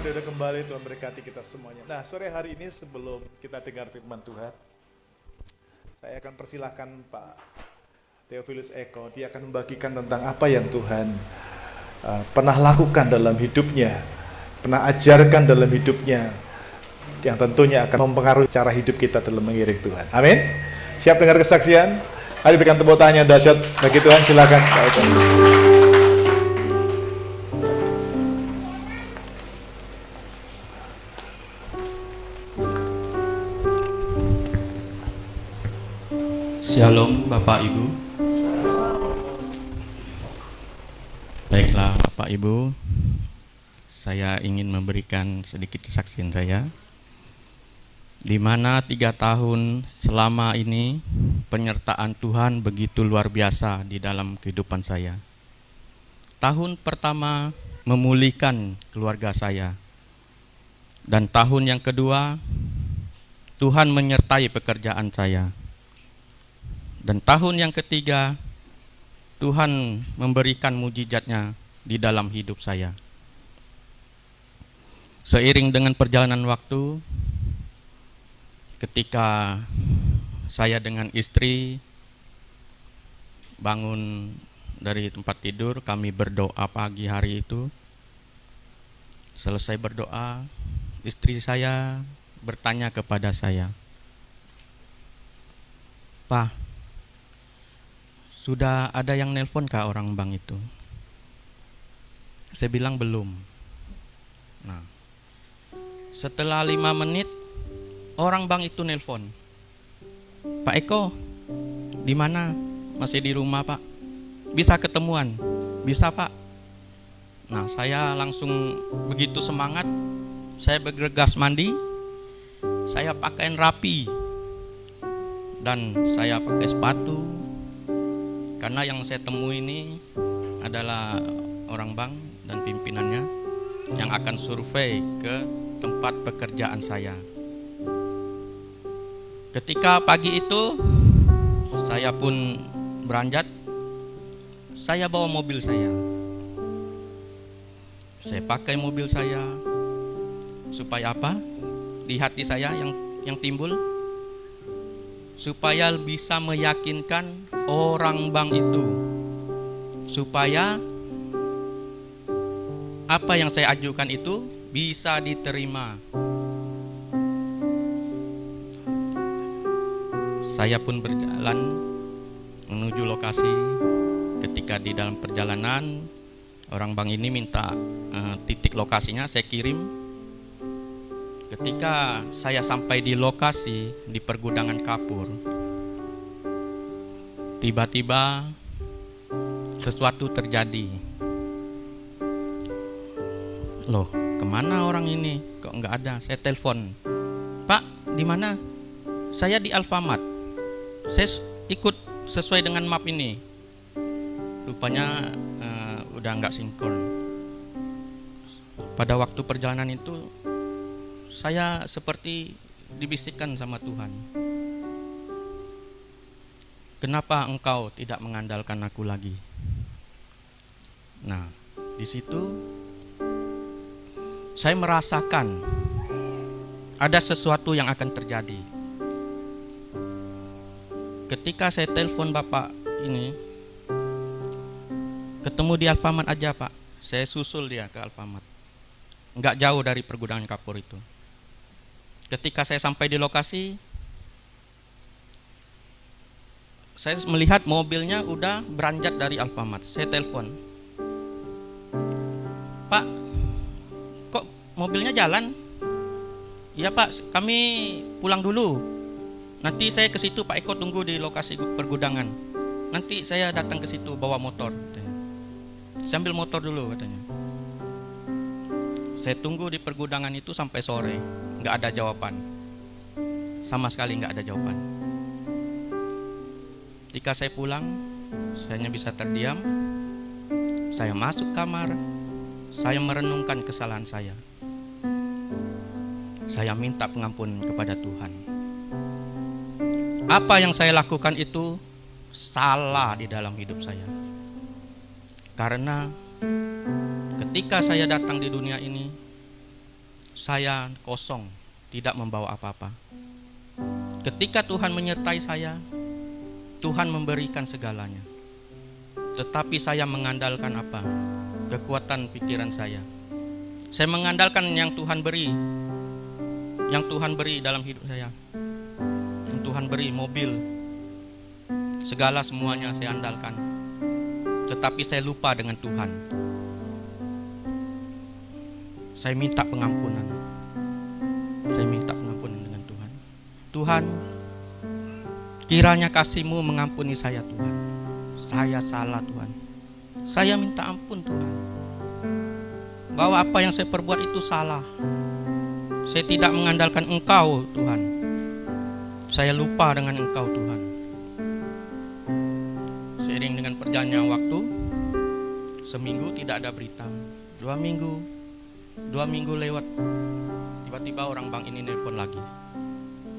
hadir kembali, Tuhan berkati kita semuanya. Nah, sore hari ini sebelum kita dengar firman Tuhan, saya akan persilahkan Pak Theophilus Eko. Dia akan membagikan tentang apa yang Tuhan pernah lakukan dalam hidupnya, pernah ajarkan dalam hidupnya, yang tentunya akan mempengaruhi cara hidup kita dalam mengiring Tuhan. Amin. Siap dengar kesaksian? Mari berikan tepuk tangan yang dahsyat bagi Tuhan. Silakan Pak Eko. Shalom Bapak Ibu. Baiklah Bapak Ibu, saya ingin memberikan sedikit kesaksian saya, di mana 3 tahun selama ini penyertaan Tuhan begitu luar biasa di dalam kehidupan saya. Tahun pertama memulihkan keluarga saya, dan tahun yang kedua Tuhan menyertai pekerjaan saya. Dan tahun yang ketiga, Tuhan memberikan mujizatnya di dalam hidup saya. Seiring dengan perjalanan waktu, ketika saya dengan istri bangun dari tempat tidur, kami berdoa pagi hari itu. Selesai berdoa, istri saya bertanya kepada saya, "Pak, sudah ada yang nelpon kah orang bank itu?" Saya bilang belum. Nah, setelah 5 menit orang bank itu nelpon, "Pak Eko, di mana? Masih di rumah Pak? Bisa ketemuan?" "Bisa Pak." Nah, saya langsung begitu semangat, saya bergegas mandi, saya pakaian rapi, dan saya pakai sepatu. Karena yang saya temui ini adalah orang bank dan pimpinannya yang akan survei ke tempat pekerjaan saya. Ketika pagi itu saya pun beranjak, saya bawa mobil saya. Saya pakai mobil saya supaya apa? Di hati saya yang timbul, supaya bisa meyakinkan orang bank itu, supaya apa yang saya ajukan itu bisa diterima. Saya pun berjalan menuju lokasi. Ketika di dalam perjalanan, orang bank ini minta titik lokasinya, saya kirim. Ketika saya sampai di lokasi di pergudangan kapur, tiba-tiba sesuatu terjadi. Loh, kemana orang ini? Kok nggak ada? Saya telepon, "Pak, di mana?" "Saya di Alfamart. Saya ikut sesuai dengan map ini." Rupanya udah nggak sinkron. Pada waktu perjalanan itu, saya seperti dibisikkan sama Tuhan, "Kenapa engkau tidak mengandalkan aku lagi?" Nah, di situ saya merasakan ada sesuatu yang akan terjadi. Ketika saya telepon Bapak ini, "Ketemu di Alfamart aja Pak." Saya susul dia ke Alfamart. Nggak jauh dari pergudangan kapur itu. Ketika saya sampai di lokasi, saya melihat mobilnya udah beranjak dari Alfamart. Saya telepon, "Pak, kok mobilnya jalan?" "Iya Pak, kami pulang dulu. Nanti saya ke situ, Pak Eko tunggu di lokasi pergudangan. Nanti saya datang ke situ bawa motor," katanya. "Saya ambil motor dulu," katanya. Saya tunggu di pergudangan itu sampai sore, nggak ada jawaban. Sama sekali nggak ada jawaban. Ketika saya pulang, saya hanya bisa terdiam. Saya masuk kamar, saya merenungkan kesalahan saya. Saya minta pengampunan kepada Tuhan. Apa yang saya lakukan itu salah di dalam hidup saya. Karena ketika saya datang di dunia ini, saya kosong, tidak membawa apa-apa. Ketika Tuhan menyertai saya, Tuhan memberikan segalanya. Tetapi saya mengandalkan apa? Kekuatan pikiran saya. Saya mengandalkan yang Tuhan beri. Yang Tuhan beri dalam hidup saya. Yang Tuhan beri mobil. Segala semuanya saya andalkan. Tetapi saya lupa dengan Tuhan. Saya minta pengampunan. Saya minta pengampunan dengan Tuhan. Tuhan, kiranya kasih-Mu mengampuni saya Tuhan. Saya salah Tuhan. Saya minta ampun Tuhan. Bahwa apa yang saya perbuat itu salah. Saya tidak mengandalkan Engkau Tuhan. Saya lupa dengan Engkau Tuhan. Seiring dengan perjalanan waktu, seminggu tidak ada berita, 2 minggu lewat, tiba-tiba orang bank ini nelpon lagi.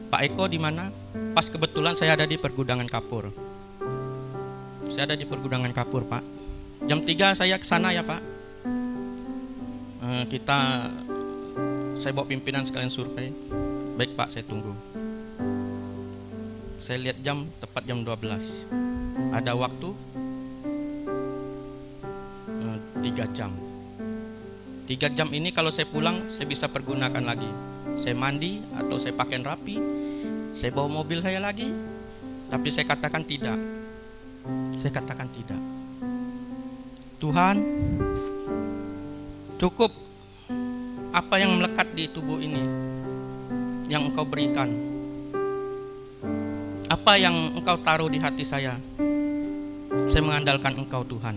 Pak Eko di mana? Pas kebetulan saya ada di pergudangan kapur. Saya ada di pergudangan kapur Pak. Jam 3 saya ke sana ya Pak. Saya bawa pimpinan sekalian survei. Baik Pak, saya tunggu. Saya lihat jam, tepat jam 12. Ada waktu 3 jam. 3 jam ini kalau saya pulang, saya bisa pergunakan lagi. Saya mandi atau saya pakaian rapi, saya bawa mobil saya lagi. Tapi saya katakan tidak. Saya katakan tidak. Tuhan, cukup apa yang melekat di tubuh ini yang Engkau berikan. Apa yang Engkau taruh di hati saya. Saya mengandalkan Engkau Tuhan.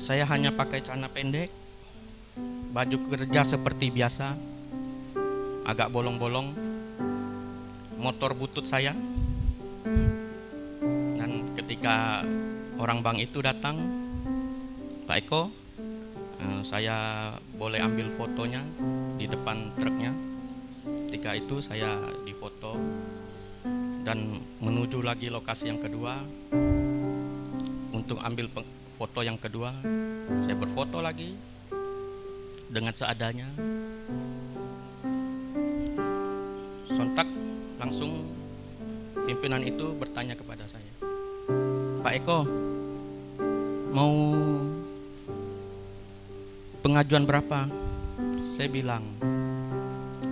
Saya hanya pakai celana pendek, baju kerja seperti biasa, agak bolong-bolong, motor butut saya. Dan ketika orang bank itu datang, Pak Eko, saya boleh ambil fotonya di depan truknya. Ketika itu saya difoto dan menuju lagi lokasi yang kedua untuk ambil foto yang kedua. Saya berfoto lagi dengan seadanya. Sontak langsung pimpinan itu bertanya kepada saya, Pak Eko, mau pengajuan berapa? Saya bilang,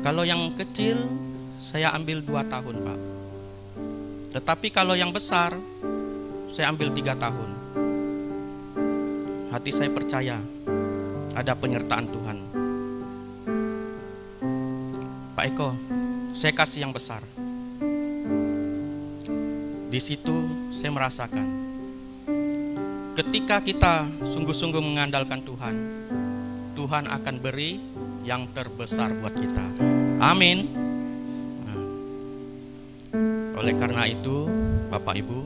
kalau yang kecil saya ambil 2 tahun Pak. Tetapi kalau yang besar saya ambil 3 tahun. Hati saya percaya ada penyertaan Tuhan. Pak Eko, saya kasih yang besar. Di situ saya merasakan ketika kita sungguh-sungguh mengandalkan Tuhan, Tuhan akan beri yang terbesar buat kita. Amin. Oleh karena itu, Bapak Ibu,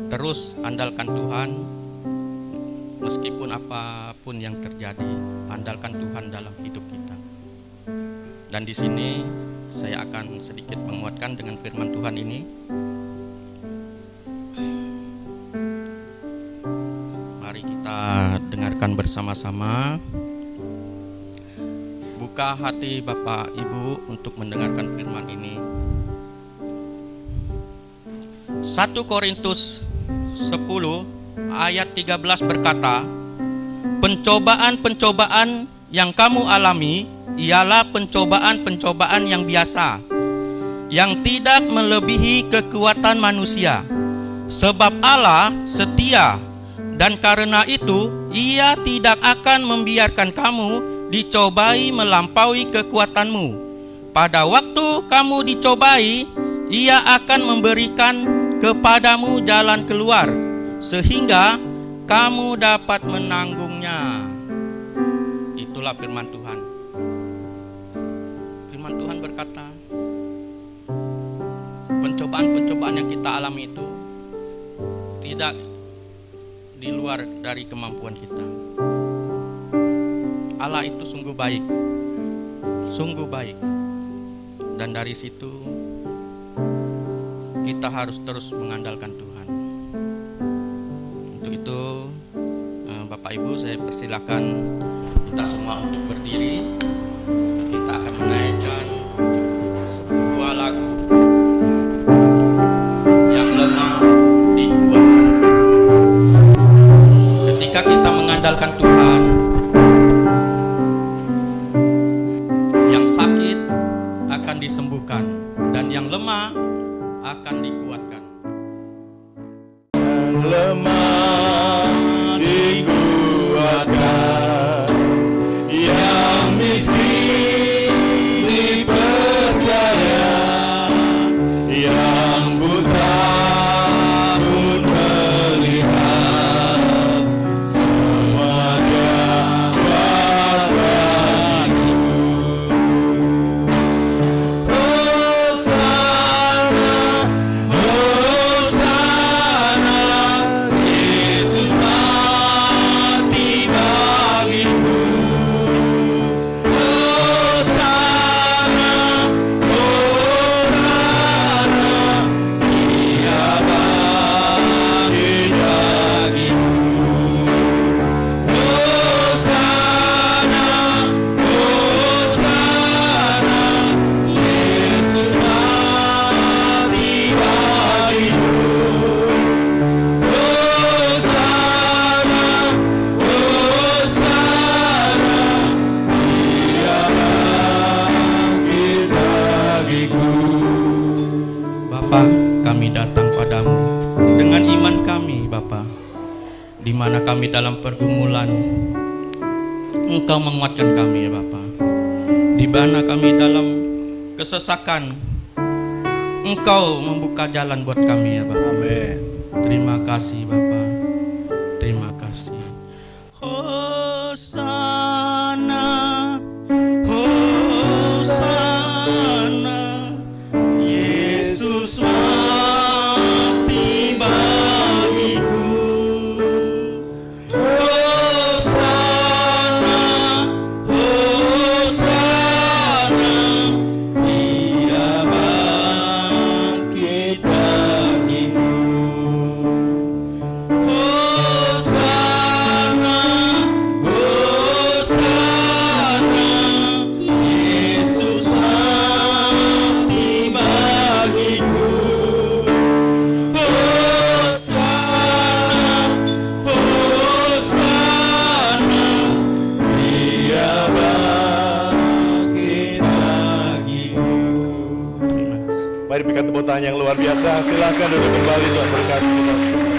terus andalkan Tuhan. Meskipun apapun yang terjadi, andalkan Tuhan dalam hidup kita. Dan di sini saya akan sedikit menguatkan dengan firman Tuhan ini. Mari kita dengarkan bersama-sama. Buka hati Bapak Ibu untuk mendengarkan firman ini. 1 Korintus 10 ayat 13 berkata, pencobaan-pencobaan yang kamu alami ialah pencobaan-pencobaan yang biasa, yang tidak melebihi kekuatan manusia. Sebab Allah setia, dan karena itu Ia tidak akan membiarkan kamu dicobai melampaui kekuatanmu. Pada waktu kamu dicobai, Ia akan memberikan kepadamu jalan keluar, sehingga kamu dapat menanggungnya. Itulah firman Tuhan. Firman Tuhan berkata, pencobaan-pencobaan yang kita alami itu tidak di luar dari kemampuan kita. Allah itu sungguh baik, sungguh baik. Dan dari situ kita harus terus mengandalkan Tuhan. Untuk itu Bapak Ibu, saya persilakan minta semua untuk berdiri. Kita akan menaikkan sebuah lagu yang lemah dikuatkan. Ketika kita mengandalkan Tuhan, yang sakit akan disembuhkan dan yang lemah akan dikuatkan. Lemah dikuatkan, yang miskin diperkaya, yang buta pun melihat, semuanya dapat bagiku. Hosana, Hosana, Yesus mati bagiku. Hosana, Hosana, Dia bangkit bagiku. Hosana, Hosana, Yesus mati bagiku. Hosana, Hosana, Dia bangkit bagiku. Bapa, kami datang padamu dengan iman kami, Bapa. Di mana kami dalam pergumulan, Engkau menguatkan kami, ya Bapa. Di mana kami dalam kesesakan, Engkau membuka jalan buat kami, ya Bapa. Amin. Terima kasih, Bapa. Terima kasih. Hosana, Hosana, Yesus mati bagiku. Hosana, Hosana, Dia bangkit bagiku. Hosana, Hosana, Yesus mati bagiku. Hosana, Hosana, Dia bangkit bagiku. Terima kasih. Mari berikan tepuk tangan yang luar biasa. Silakan duduk kembali, Tuhan berkati kita semua.